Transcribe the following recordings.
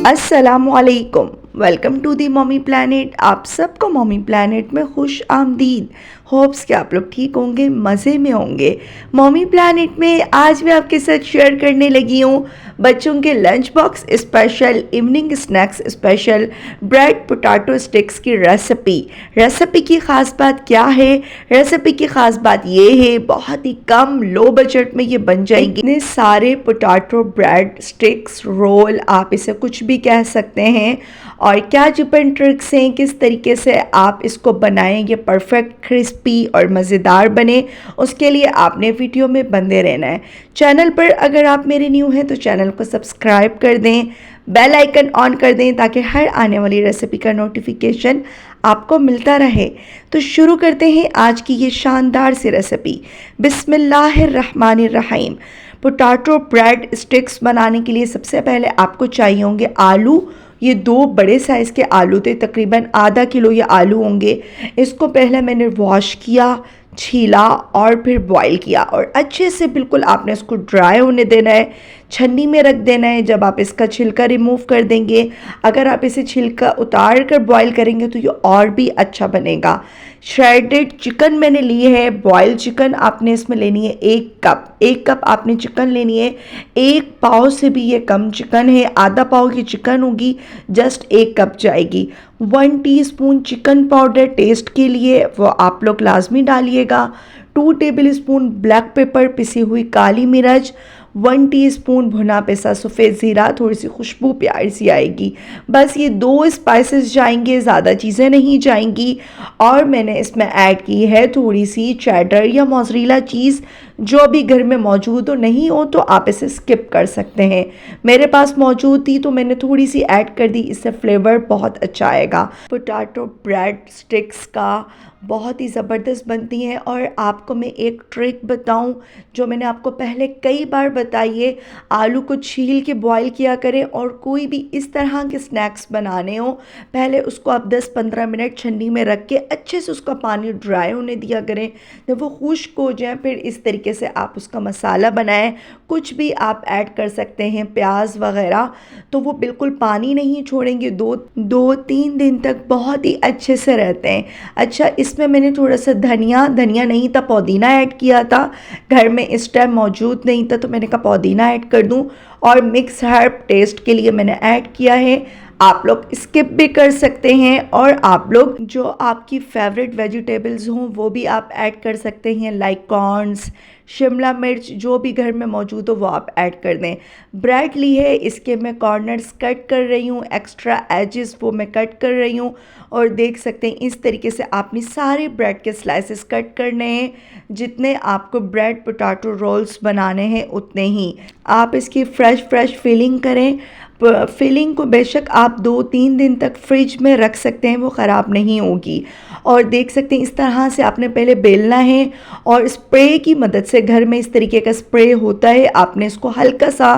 अस्सलामुअलैकुम। Welcome to the Mommy Planet. आप सबको मॉमी प्लानट में खुश आमदीद। होप्स कि आप लोग ठीक होंगे, मज़े में होंगे। मॉमी प्लानट में आज मैं आपके साथ शेयर करने लगी हूँ बच्चों के lunch box special, evening snacks special bread potato sticks की रेसिपी की ख़ास बात क्या है? रेसिपी की ख़ास बात ये है, बहुत ही कम लो बजट में ये बन जाएगी। इतने सारे पोटैटो ब्रेड स्टिक्स रोल, आप इसे कुछ भी कह सकते हैं। और क्या टिप एंड ट्रिक्स हैं, किस तरीके से आप इसको बनाएं ये परफेक्ट क्रिस्पी और मज़ेदार बने, उसके लिए आपने वीडियो में बंदे रहना है। चैनल पर अगर आप मेरे न्यू हैं तो चैनल को सब्सक्राइब कर दें, बेल आइकन ऑन कर दें ताकि हर आने वाली रेसिपी का नोटिफिकेशन आपको मिलता रहे। तो शुरू करते हैं आज की ये शानदार सी रेसिपी। बिस्मिल्लाहिर्रहमानिर्रहीम। पोटैटो ब्रेड स्टिक्स बनाने के लिए सबसे पहले आपको चाहिए होंगे आलू। ये 2 बड़े साइज़ के आलू थे, तकरीबन आधा किलो ये आलू होंगे। इसको पहले मैंने वॉश किया, छीला और फिर बॉईल किया और अच्छे से बिल्कुल आपने इसको ड्राई होने देना है, छन्नी में रख देना है। जब आप इसका छिलका रिमूव कर देंगे, अगर आप इसे छिलका उतार कर बॉईल करेंगे तो ये और भी अच्छा बनेगा। श्रेडेड चिकन मैंने ली है, बॉयल चिकन आपने इसमें लेनी है 1 कप आपने चिकन लेनी है। 1 पाव से भी ये कम चिकन है, आधा पाव की चिकन होगी, जस्ट 1 कप जाएगी। 1 टीस्पून चिकन पाउडर टेस्ट के लिए वो आप लोग लाजमी डालिएगा। 2 टेबल स्पून ब्लैक पेपर, पिसी हुई काली मिर्च, 1 टीस्पून भुना पिसा सफ़ेद ज़ीरा, थोड़ी सी खुशबू प्यारी सी आएगी। बस ये 2 स्पाइसेस जाएंगे, ज़्यादा चीज़ें नहीं जाएंगी। और मैंने इसमें ऐड की है थोड़ी सी चेडर या मोज़रेला चीज़, जो भी घर में मौजूद हो, नहीं हो तो आप इसे स्किप कर सकते हैं। मेरे पास मौजूद थी तो मैंने थोड़ी सी ऐड कर दी, इससे फ्लेवर बहुत अच्छा आएगा। पोटैटो ब्रेड स्टिक्स का बहुत ही ज़बरदस्त बनती हैं। और आपको मैं एक ट्रिक बताऊं जो मैंने आपको पहले कई बार बताई है। आलू को छील के बॉईल किया करें और कोई भी इस तरह के स्नैक्स बनाने हो, पहले उसको आप 10-15 मिनट छन्नी में रख के अच्छे से उसका पानी ड्राई होने दिया करें। जब वो खुश्क हो जाए फिर इस तरीके से आप उसका मसाला बनाएं। कुछ भी आप ऐड कर सकते हैं, प्याज वगैरह, तो वो बिल्कुल पानी नहीं छोड़ेंगे। 2-3 दिन तक बहुत ही अच्छे से रहते हैं। अच्छा, इसमें मैंने थोड़ा सा धनिया नहीं था, पुदीना ऐड किया था। घर में इस टाइम मौजूद नहीं था तो मैंने कहा पुदीना ऐड कर दूं। और मिक्स हर्ब टेस्ट के लिए मैंने ऐड किया है। आप लोग स्किप भी कर सकते हैं और आप लोग जो आपकी फेवरेट वेजिटेबल्स हों वो भी आप ऐड कर सकते हैं, लाइक कॉर्न्स, शिमला मिर्च, जो भी घर में मौजूद हो वो आप ऐड कर दें। ब्रेड ली है, इसके मैं कॉर्नर्स कट कर रही हूँ, एक्स्ट्रा एजेस वो मैं कट कर रही हूँ। और देख सकते हैं इस तरीके से आपने सारे ब्रेड के स्लाइसेस कट करने हैं। जितने आपको ब्रेड पोटैटो रोल्स बनाने हैं उतने ही आप इसकी फ्रेश फिलिंग करें। फिलिंग को बेशक आप 2-3 दिन तक फ्रिज में रख सकते हैं, वो ख़राब नहीं होगी। और देख सकते हैं इस तरह से आपने पहले बेलना है और स्प्रे की मदद से, घर में इस तरीके का स्प्रे होता है, आपने इसको हल्का सा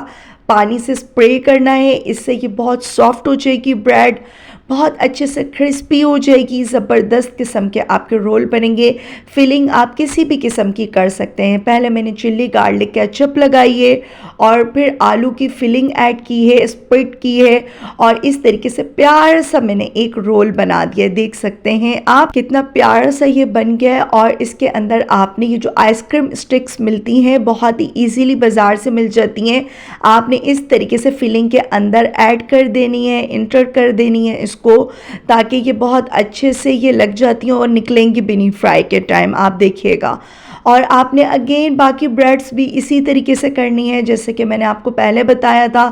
पानी से स्प्रे करना है। इससे ये बहुत सॉफ्ट हो जाएगी ब्रेड, बहुत अच्छे से क्रिस्पी हो जाएगी, ज़बरदस्त किस्म के आपके रोल बनेंगे। फिलिंग आप किसी भी किस्म की कर सकते हैं। पहले मैंने चिल्ली गार्लिक केचप लगाई है और फिर आलू की फिलिंग ऐड की है, स्प्लिट की है और इस तरीके से प्यारा सा मैंने एक रोल बना दिया। देख सकते हैं आप कितना प्यारा सा ये बन गया है। और इसके अंदर आपने ये जो आइसक्रीम स्टिक्स मिलती हैं, बहुत ही ईजीली बाज़ार से मिल जाती हैं, आपने इस तरीके से फिलिंग के अंदर ऐड कर देनी है, इंटर कर देनी है इसको, ताकि ये बहुत अच्छे से ये लग जाती हैं और निकलेंगी भी नहीं फ्राई के टाइम, आप देखिएगा। और आपने अगेन बाकी ब्रेड्स भी इसी तरीके से करनी है जैसे कि मैंने आपको पहले बताया था।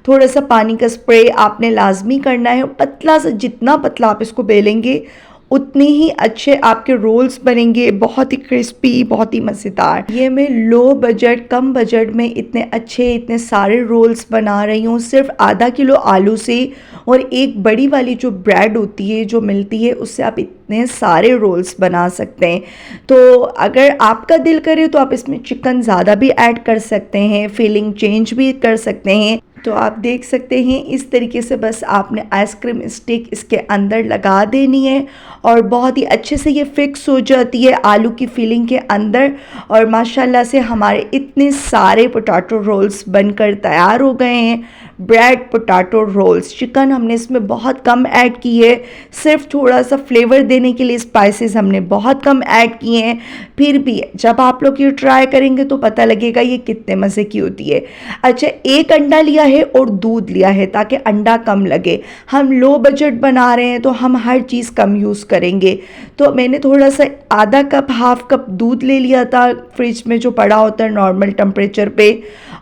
थोड़ा सा पानी का स्प्रे आपने लाजमी करना है, पतला सा, जितना पतला आप इसको बेलेंगे उतनी ही अच्छे आपके रोल्स बनेंगे, बहुत ही क्रिस्पी, बहुत ही मज़ेदार। ये मैं लो बजट, कम बजट में इतने अच्छे, इतने सारे रोल्स बना रही हूँ सिर्फ आधा किलो आलू से। और एक बड़ी वाली जो ब्रेड होती है जो मिलती है, उससे आप इतने सारे रोल्स बना सकते हैं। तो अगर आपका दिल करे तो आप इसमें चिकन ज़्यादा भी ऐड कर सकते हैं, फीलिंग चेंज भी कर सकते हैं। तो आप देख सकते हैं इस तरीके से बस आपने आइसक्रीम स्टिक इसके अंदर लगा देनी है और बहुत ही अच्छे से ये फिक्स हो जाती है आलू की फिलिंग के अंदर। और माशाल्लाह से हमारे इतने सारे पोटैटो रोल्स बनकर तैयार हो गए हैं। Bread potato roles. चिकन हमने इसमें बहुत कम ऐड की है, सिर्फ थोड़ा सा फ्लेवर देने के लिए स्पाइसेस हमने बहुत कम ऐड किए हैं। फिर भी जब आप लोग ये ट्राई करेंगे तो पता लगेगा ये कितने मज़े की होती है। अच्छा, एक अंडा लिया है और दूध लिया है ताकि अंडा कम लगे। हम लो बजट बना रहे हैं तो हम हर चीज़ कम यूज़ करेंगे। तो मैंने थोड़ा सा आधा कप हाफ कप दूध ले लिया था फ्रिज में जो पड़ा होता है नॉर्मल टेम्परेचर पे,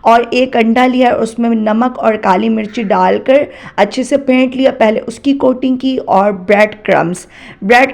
और एक अंडा लिया, उसमें नमक और काली मिर्ची डालकर अच्छे से फेंट लिया, पहले उसकी कोटिंग की। और ब्रेड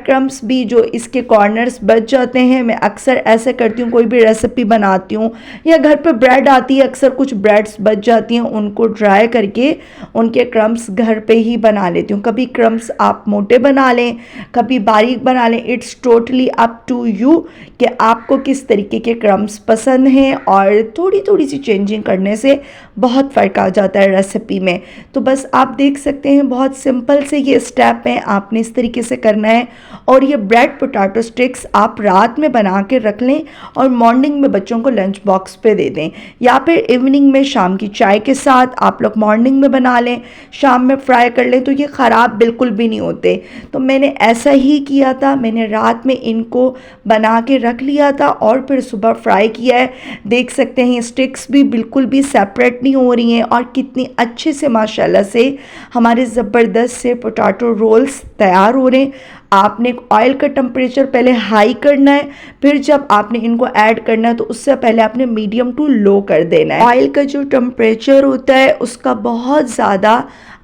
क्रम्स भी जो इसके कॉर्नर्स बच जाते हैं, मैं अक्सर ऐसे करती हूँ, कोई भी रेसिपी बनाती हूँ या घर पे ब्रेड आती है, अक्सर कुछ ब्रेड्स बच जाती हैं, उनको ड्राई करके उनके क्रम्स घर पे ही बना लेती हूँ। कभी क्रम्स आप मोटे बना लें, कभी बारीक बना लें, it's totally up to you कि आपको किस तरीके के क्रम्स पसंद हैं। और थोड़ी थोड़ी सी चेंजिंग करने से बहुत फ़र्क आ जाता है रेसिपी में। तो बस आप देख सकते हैं, बहुत सिंपल से ये स्टेप है, आपने इस तरीके से करना है। और ये ब्रेड पोटैटो स्टिक्स आप रात में बना के रख लें और मॉर्निंग में बच्चों को लंच बॉक्स पे दे दें, या फिर इवनिंग में शाम की चाय के साथ आप लोग मॉर्निंग में बना लें, शाम में फ्राई कर लें, तो ये ख़राब बिल्कुल भी नहीं होते। तो मैंने ऐसा ही किया था, मैंने रात में इनको बना के रख लिया था और फिर सुबह फ्राई किया है। देख सकते हैं स्टिक्स भी बिल्कुल भी सेपरेट नहीं हो रही हैं और कितनी अच्छे से माशाल्लाह से हमारे ज़बरदस्त से पोटैटो रोल्स तैयार हो रहे हैं। आपने ऑयल का टेम्परेचर पहले हाई करना है, फिर जब आपने इनको ऐड करना है तो उससे पहले आपने मीडियम टू लो कर देना है। ऑयल का जो टेम्परेचर होता है उसका बहुत ज़्यादा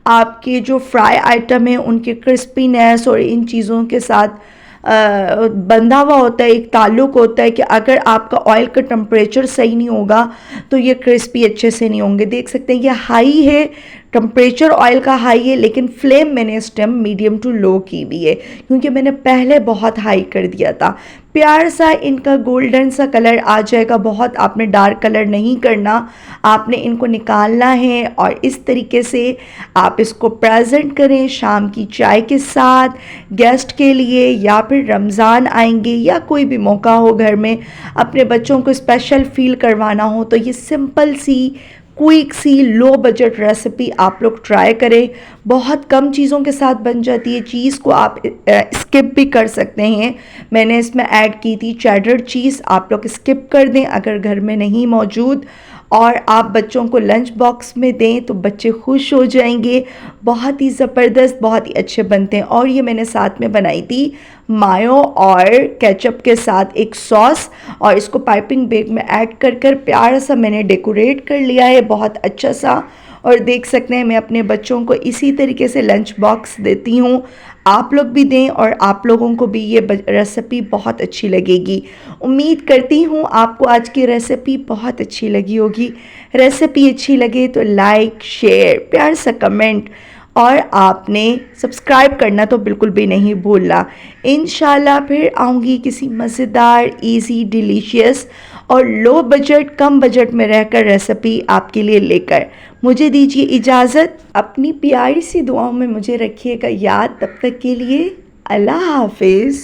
आपके जो फ्राई आइटम है उनके क्रिस्पीनेस और इन चीज़ों के साथ बंधा हुआ होता है, एक ताल्लुक़ होता है कि अगर आपका ऑयल का टेम्परेचर सही नहीं होगा तो ये क्रिस्पी अच्छे से नहीं होंगे। देख सकते हैं ये हाई है, टेम्परेचर ऑयल का हाई है, लेकिन फ्लेम मैंने इस टाइम मीडियम टू लो की भी है क्योंकि मैंने पहले बहुत हाई कर दिया था। प्यार सा इनका गोल्डन सा कलर आ जाएगा, बहुत आपने डार्क कलर नहीं करना, आपने इनको निकालना है और इस तरीके से आप इसको प्रेजेंट करें शाम की चाय के साथ, गेस्ट के लिए, या फिर रमज़ान आएंगे या कोई भी मौका हो घर में अपने बच्चों को स्पेशल फील करवाना हो तो ये सिंपल सी क्विक सी लो बजट रेसिपी आप लोग ट्राई करें। बहुत कम चीज़ों के साथ बन जाती है, चीज़ को आप स्किप भी कर सकते हैं। मैंने इसमें ऐड की थी चेडर चीज़, आप लोग स्किप कर दें अगर घर में नहीं मौजूद, और आप बच्चों को लंच बॉक्स में दें तो बच्चे खुश हो जाएंगे। बहुत ही ज़बरदस्त, बहुत ही अच्छे बनते हैं। और ये मैंने साथ में बनाई थी मायो और केचप के साथ एक सॉस, और इसको पाइपिंग बैग में ऐड कर कर प्यारा सा मैंने डेकोरेट कर लिया है बहुत अच्छा सा। और देख सकते हैं मैं अपने बच्चों को इसी तरीके से लंच बॉक्स देती हूँ, आप लोग भी दें और आप लोगों को भी ये रेसिपी बहुत अच्छी लगेगी। उम्मीद करती हूँ आपको आज की रेसिपी बहुत अच्छी लगी होगी। रेसिपी अच्छी लगे तो लाइक, शेयर, प्यार सा कमेंट, और आपने सब्सक्राइब करना तो बिल्कुल भी नहीं भूलना। इंशाल्लाह फिर आऊँगी किसी मज़ेदार, इजी, डिलीशियस और लो बजट, कम बजट में रहकर रेसिपी आपके लिए लेकर। मुझे दीजिए इजाज़त, अपनी प्यारी सी दुआओं में मुझे रखिएगा याद। तब तक के लिए अल्लाह हाफिज़।